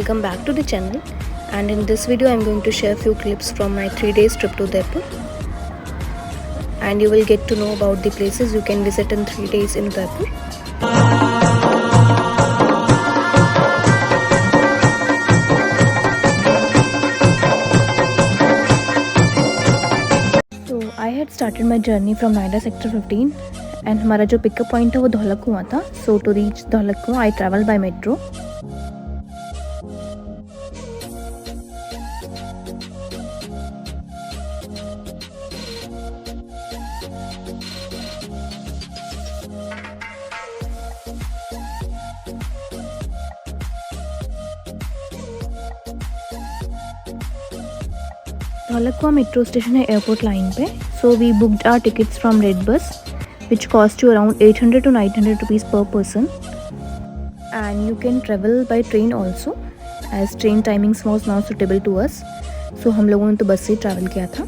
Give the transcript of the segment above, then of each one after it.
welcome back to the channel. And in this video I'm going to share few clips from my 3 days trip to Udaipur, and you will get to know about the places you can visit in 3 days in Udaipur. So I had started my journey from Noida sector 15 and हमारा जो pickup point है वो धौलक कुआं था. So to reach धौलक कुआं I traveled by metro. Dhaula Kuan metro station है airport line पे. So we booked our tickets from Red Bus which cost you around 800 to 900 rupees per person, and you can travel by train also as train timings was not suitable to us. So हम लोगों ने तो बस से travel किया था.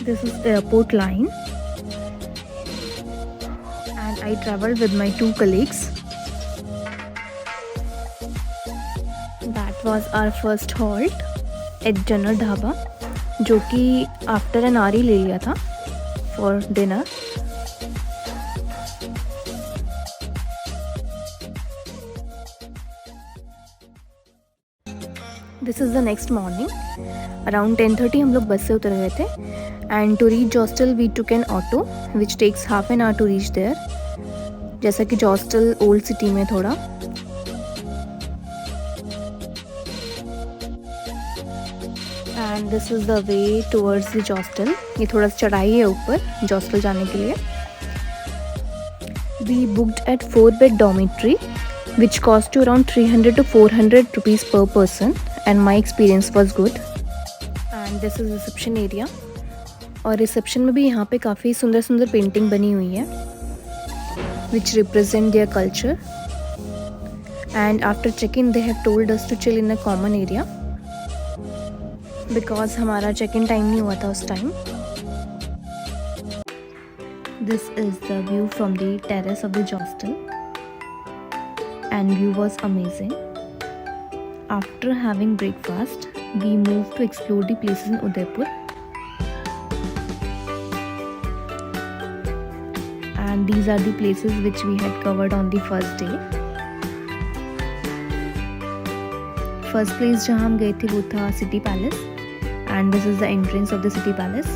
This is airport line and I traveled with my 2 colleagues. That was our first halt at Jannar dhaba, जो कि आफ्टर एन आवर ही ले लिया था for dinner. This is the next morning. Around 10:30 हम लोग बस से उतर गए थे, and to reach Zostel we took an auto which takes half an hour to reach there. जैसा कि जॉस्टल ओल्ड सिटी में थोड़ा. And this is the way towards the Zostel. ये थोड़ा सा चढ़ाई है ऊपर जॉस्टल जाने के लिए. We booked at 4 bed dormitory which cost you around 300 to 400 rupees per person, and my experience was good. And this is reception area. और रिसेप्शन में भी यहाँ पे काफ़ी सुंदर सुंदर पेंटिंग बनी हुई है which represent their culture. And after check-in they have told us to chill in a common area because हमारा check-in time नहीं हुआ था उस time. This is the view from the terrace of the hostel. And view was amazing. After having breakfast, we moved to explore the places in Udaipur. And these are the places which we had covered on the first day. First place जहाँ हम गए थे वो था City Palace. And this is the entrance of the City Palace.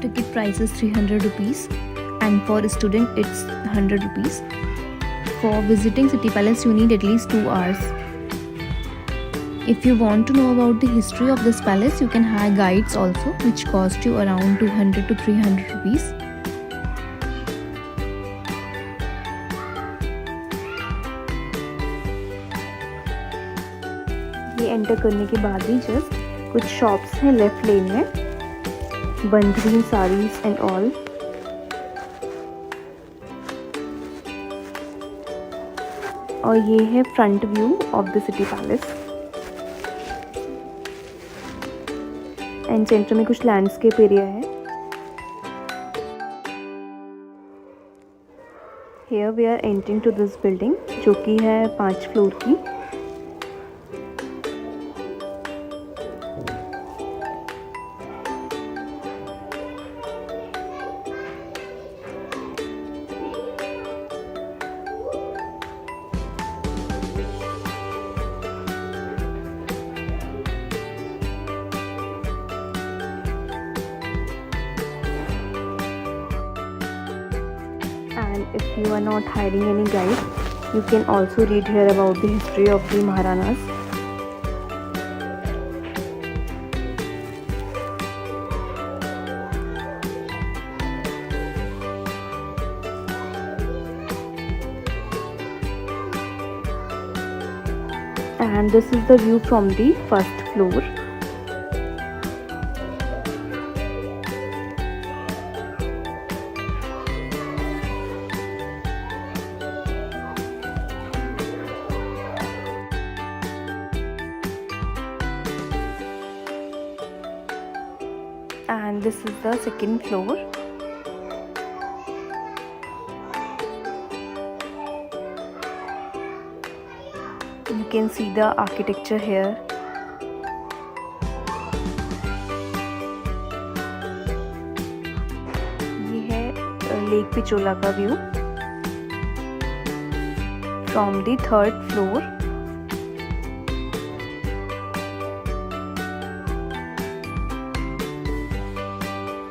Ticket price is 300 rupees. And for a student it's 100 rupees. For visiting City Palace you need at least 2 hours. If you want to know about the history of this palace you can hire guides also which cost you around 200 to 300 rupees. ये enter करने के बाद ही just कुछ shops हैं left lane में. बंधरी saris and all. और ये है front view of the City Palace. And centre में कुछ लैंडस्केप एरिया है. Here we are entering to this building जो कि है 5 फ्लोर की. And if you are not hiring any guide, you can also read here about the history of the Maharanas. And this is the view from the first floor. And this is the second floor. can see the architecture here. ये है lake Pichola का view from the 3rd floor.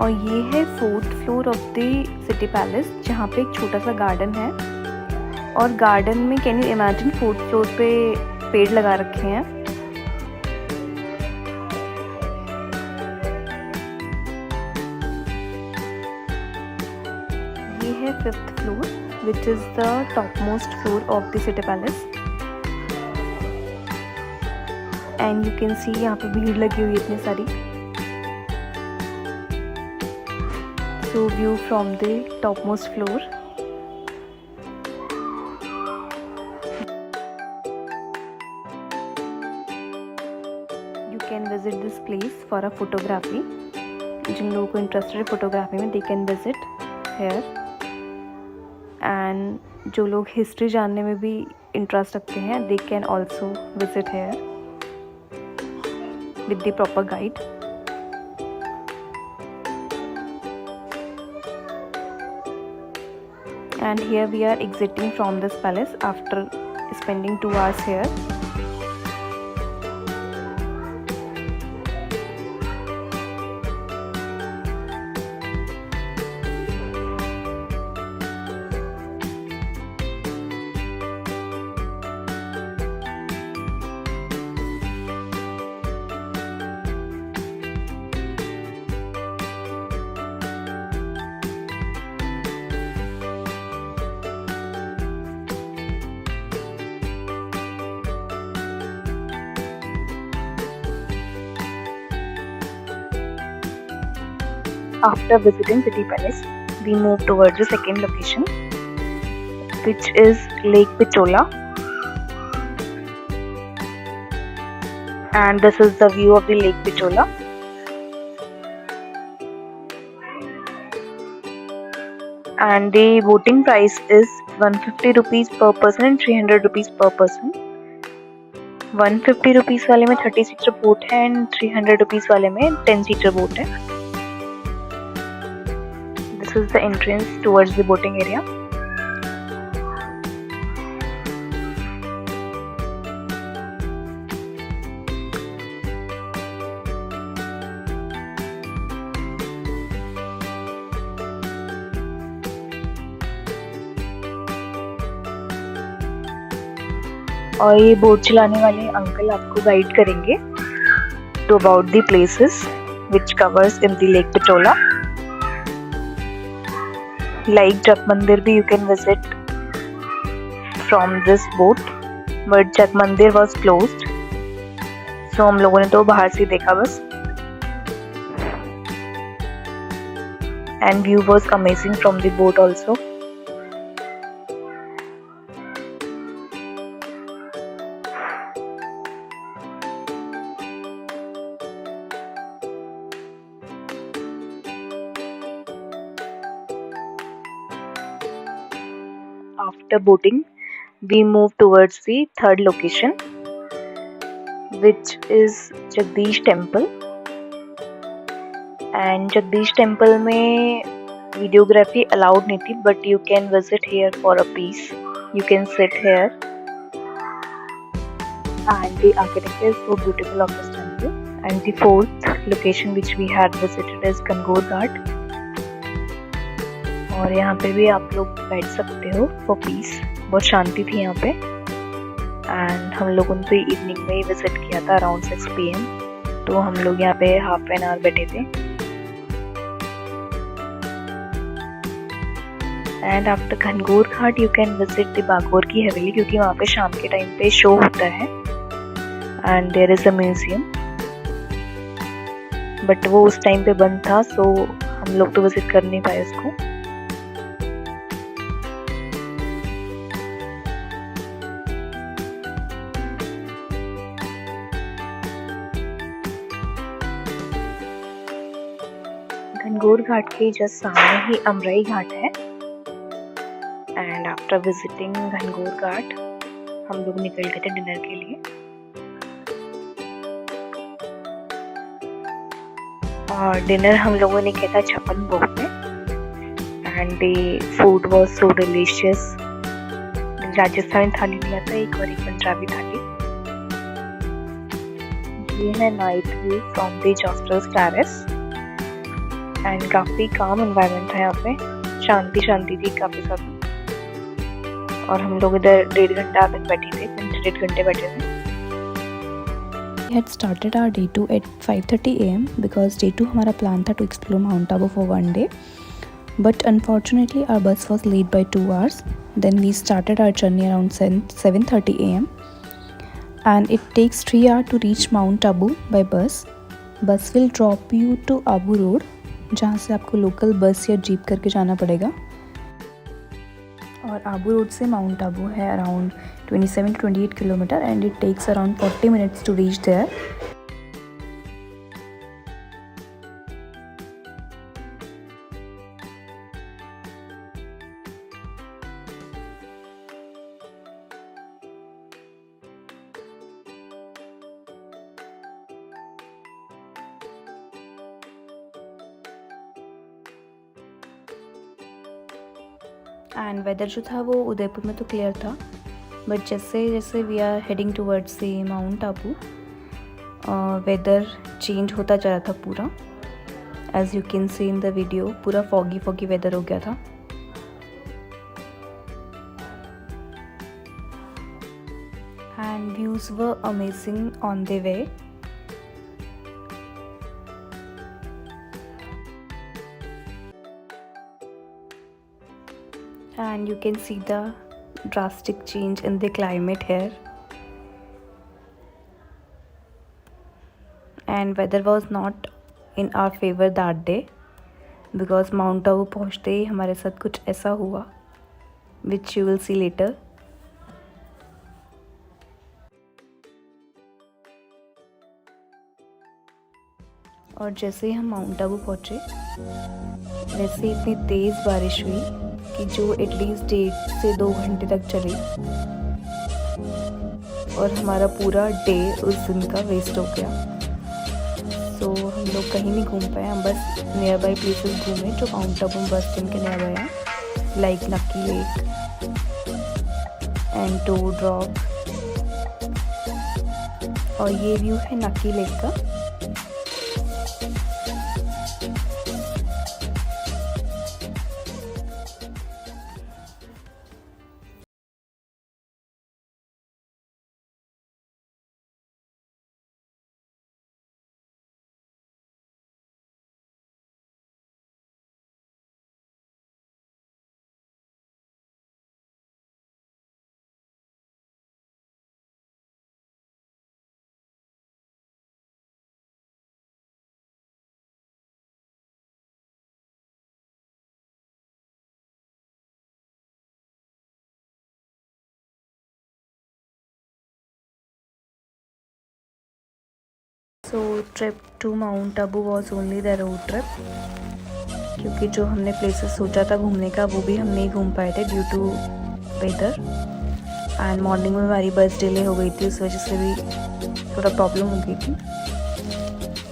और ये है 4th floor of the City palace, जहाँ पे एक छोटा सा गार्डन है। और गार्डन में can you imagine 4th floor पे पेड़ लगा रखे हैं। ये है 5th floor which is the top most floor of the City Palace. And you can सी यहाँ पे भीड़ लगी हुई है इतनी सारी। So view from the topmost floor. You can visit this place for a photography. जिन लोगों को इंटरेस्टेड है फोटोग्राफी में, they can visit here. And जो लोग हिस्ट्री जानने में भी इंटरेस्ट रखते हैं, they can also visit here with the proper guide. And here we are exiting from this palace after spending 2 hours here. After visiting City Palace, we move towards the second location, which is Lake Pichola. And this is the view of the Lake Pichola. And the boating price is 150 rupees per person and 300 rupees per person. 150 rupees वाले में 30 seater boat है and 300 rupees वाले में 10 seater boat है। This is the entrance towards the boating area. और ये boat चलाने वाले अंकल आपको गाइड करेंगे to about the places which covers in the Lake Pichola. Like Jat Mandir bhi you can visit from this boat, but Jat Mandir was closed, so हम लोगों ने तो बाहर से देखा बस। And view was amazing from the boat also. After boating, we move towards the third location, which is Jagdish Temple. And Jagdish Temple में videography allowed नहीं थी, but you can visit here for a piece. You can sit here, and the architecture is so beautiful of this temple. And the fourth location which we had visited is Gangor Ghat. और यहाँ पे भी आप लोग बैठ सकते हो for piece. बहुत शांति थी यहाँ पे। एंड हम लोगों ने तो इवनिंग में ही विजिट किया था अराउंड 6 PM, तो हम लोग यहाँ पे हाफ एन आवर बैठे थे। And after Gangaur Ghat you can visit the Bagore ki Haveli, क्योंकि वहाँ पे शाम के टाइम पे शो होता है and there is a museum, but वो उस टाइम पे बंद था, सो हम लोग तो विजिट कर नहीं पाए उसको। घनघोर घाट के जस्ट सामने ही अमराई घाट है। एंड आफ्टर विजिटिंग घनघोर घाट हम लोग निकल गए थे डिनर के लिए। और डिनर हम लोगों ने किया था छप्पन भोग में and the food was so delicious. Rajasthani थाली लिया था एक और एक पंजाबी थाली। ये है night view from the Josters terrace and काफ़ी काम एनवायरनमेंट है यहाँ पे, शांति थी काफ़ी सब। और हम लोग इधर 1.5 घंटा तक बैठे थे, 1.5 घंटे बैठे थे। We had started our day 2 at 5:30 AM because day 2 हमारा प्लान था to explore Mount Abu for one day, but unfortunately our bus was late by 2 hours. Then we started our journey around 7:30 AM and it takes 3 hours to reach Mount Abu by bus. Bus will drop you to Abu Road, जहाँ से आपको local bus या jeep करके जाना पड़ेगा। और Abu Road से Mount Abu है around 27 to 28 kilometre and it takes around 40 minutes to reach there. And weather जो था वो उदयपुर में तो क्लियर था, बट जैसे जैसे we are heading towards the Mount Abu weather change होता जा रहा था पूरा। As you can see in the video पूरा फॉगी वेदर हो गया था। And views were amazing on the way. And you can see the drastic change in the climate here, and weather was not in our favor that day because Mount Abu पहुँचते ही हमारे साथ कुछ ऐसा हुआ which you will see later. और जैसे ही हम mount Abu पहुँचे वैसे इतनी तेज़ बारिश हुई कि जो एटलीस्ट 1.5 से 2 घंटे तक चली और हमारा पूरा डे उस दिन का वेस्ट हो गया। सो हम लोग कहीं नहीं घूम पाए, हम बस नियर बाई प्लेसेस घूमे जो माउंट आबू बस स्टैंड के नियर बाई हैं, लाइक नक्की लेक एंड टोड रॉक। और ये व्यू है नक्की लेक का। So trip to Mount Abu was only the road trip, क्योंकि जो हमने प्लेसेस सोचा था घूमने का वो भी हम नहीं घूम पाए थे due to weather. And morning में हमारी बस डिले हो गई थी, उस वजह से भी थोड़ा प्रॉब्लम हो गई थी।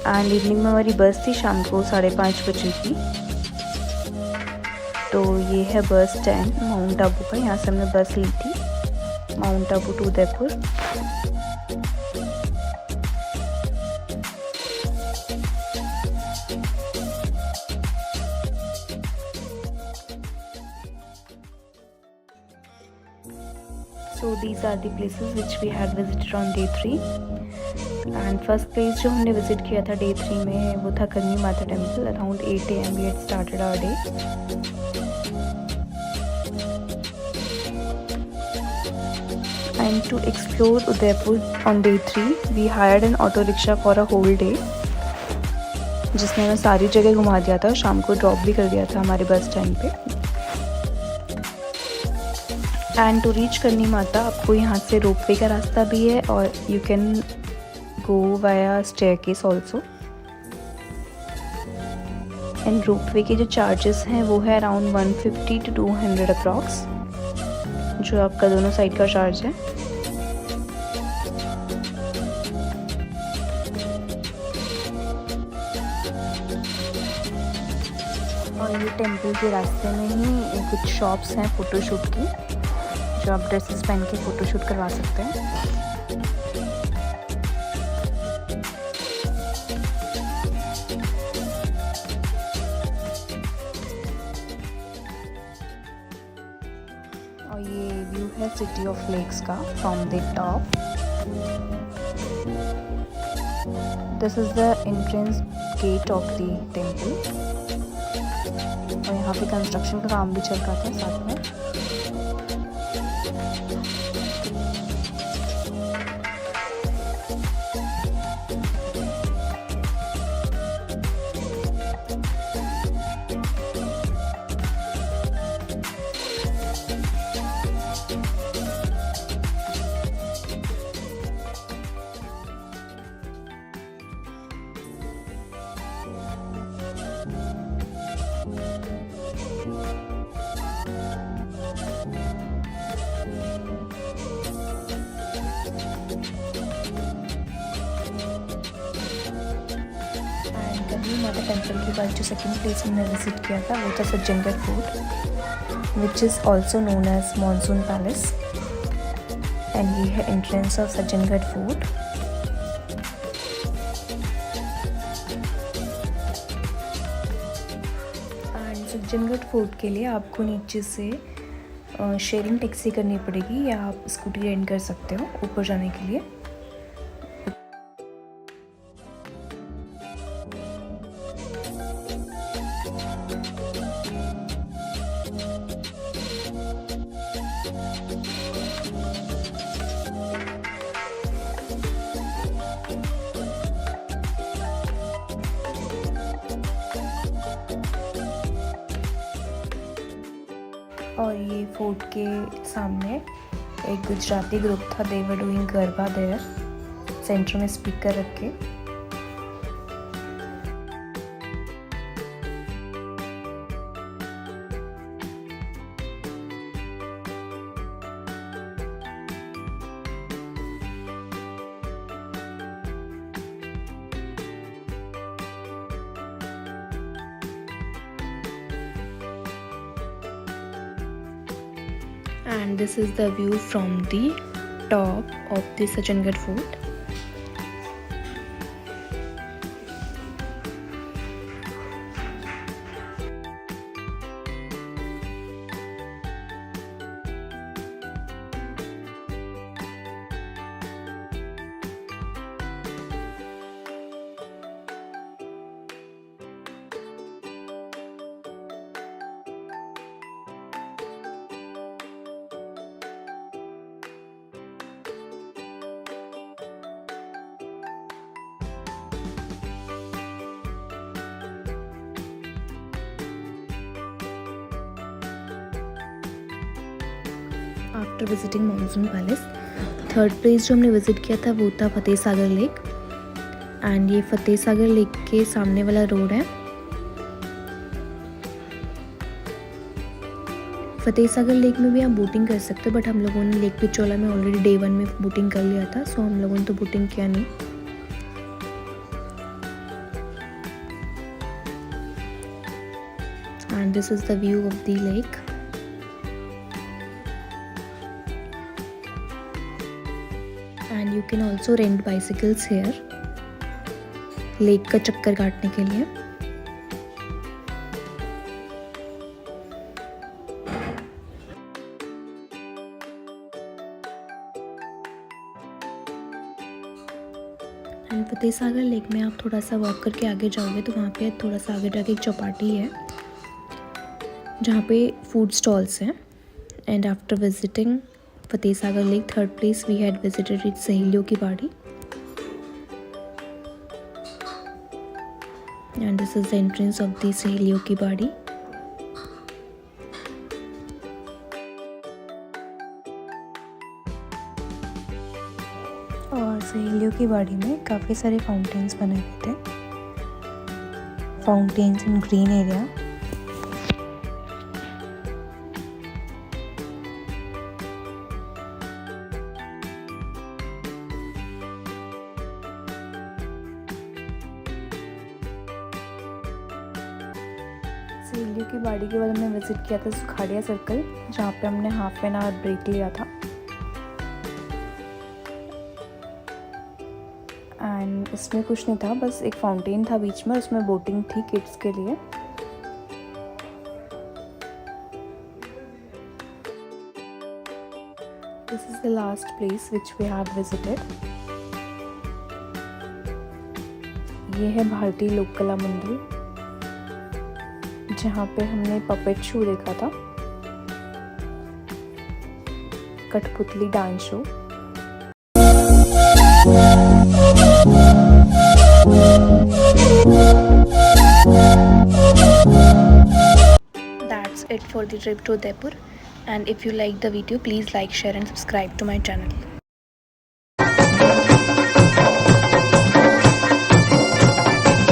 एंड इवनिंग में हमारी बस थी शाम को 5:30 बजे की। तो ये है बस स्टैंड माउंट आबू का, यहाँ से हमने बस ली थी Mount Abu to Udaipur. So these are the places which we had visited on day 3. And first place जो हमने विजिट किया था day 3 में वो था करनी माता temple. Around 8 AM we had started our day. And to explore Udaipur on day 3 we hired an auto rickshaw for a whole day, जिसने हमें सारी जगह घुमा दिया था, शाम को ड्रॉप भी कर दिया था हमारे बस स्टैंड पे। एंड टू रीच करनी माता आपको यहाँ से रोपवे का रास्ता भी है और you can go via staircase also. And ropeway के जो चार्जेस हैं वो है अराउंड 150 to 200 अप्रॉक्स, जो आपका दोनों साइड का चार्ज है। और ये टेंपल के रास्ते में ही कुछ शॉप्स हैं फ़ोटोशूट की, जो आप ड्रेसेस पहन के फ़ोटोशूट करवा सकते हैं। और ये व्यू है सिटी ऑफ लेक्स का from the top. This is the entrance gate of the temple. और यहाँ पे कंस्ट्रक्शन का काम भी चल रहा था साथ में। माता टेंपल के बाद जो सेकंड प्लेस मैंने विजिट किया था वो था Sajjangarh Fort, which is also known as Monsoon Palace. And ये है entrance of Sajjangarh Fort. And Sajjangarh Fort के लिए आपको नीचे से शेयरिंग टैक्सी करनी पड़ेगी, या आप स्कूटी रेंट कर सकते हो ऊपर जाने के लिए। और ये फोर्ट के सामने एक गुजराती ग्रुप था, they were doing garba there, center में स्पीकर रख के। And this is the view from the top of the Sachingarh Fort. After visiting monsoon palace, third place जो हमने विज़िट किया था वो था फतेह सागर लेक। एंड ये फतेह सागर लेक के सामने वाला रोड है। फतेह सागर लेक में भी आप बोटिंग कर सकते हो, बट हम लोगों ने लेक पिचोला में ऑलरेडी डे 1 में बोटिंग कर लिया था, सो हम लोगों ने तो बोटिंग किया नहीं। And this is the view of the lake. And you can also rent bicycles here, lake का चक्कर काटने के लिए। एंड फतेह सागर लेक में आप थोड़ा सा वॉक करके आगे जाओगे तो वहाँ पे थोड़ा सा आगे जाके एक चौपाटी है जहाँ पे फूड स्टॉल्स हैं। And after visiting Fateh Sagar lake, third place we had visited it सहेलियों की बाड़ी। And this is the entrance of the सहेलियों की बाड़ी। और सहेलियों की बाड़ी में काफ़ी सारे फाउंटेन्स बने हुए थे, फाउंटेन्स इन ग्रीन एरिया। सहेलियों की बाड़ी के बाद हमने विज़िट किया था सुखाड़िया सर्कल, जहाँ पे हमने हाफ एन आवर ब्रेक लिया था। एंड इसमें कुछ नहीं था, बस एक फाउंटेन था बीच में, उसमें बोटिंग थी किड्स के लिए। This is the last place which we have visited. ये है भारतीय लोक कला मंदिर, जहाँ पे हमने पपेट शो देखा था, कठपुतली dance show. That's it for the trip to Udaipur, and if you like the video, please like, share and subscribe to my channel.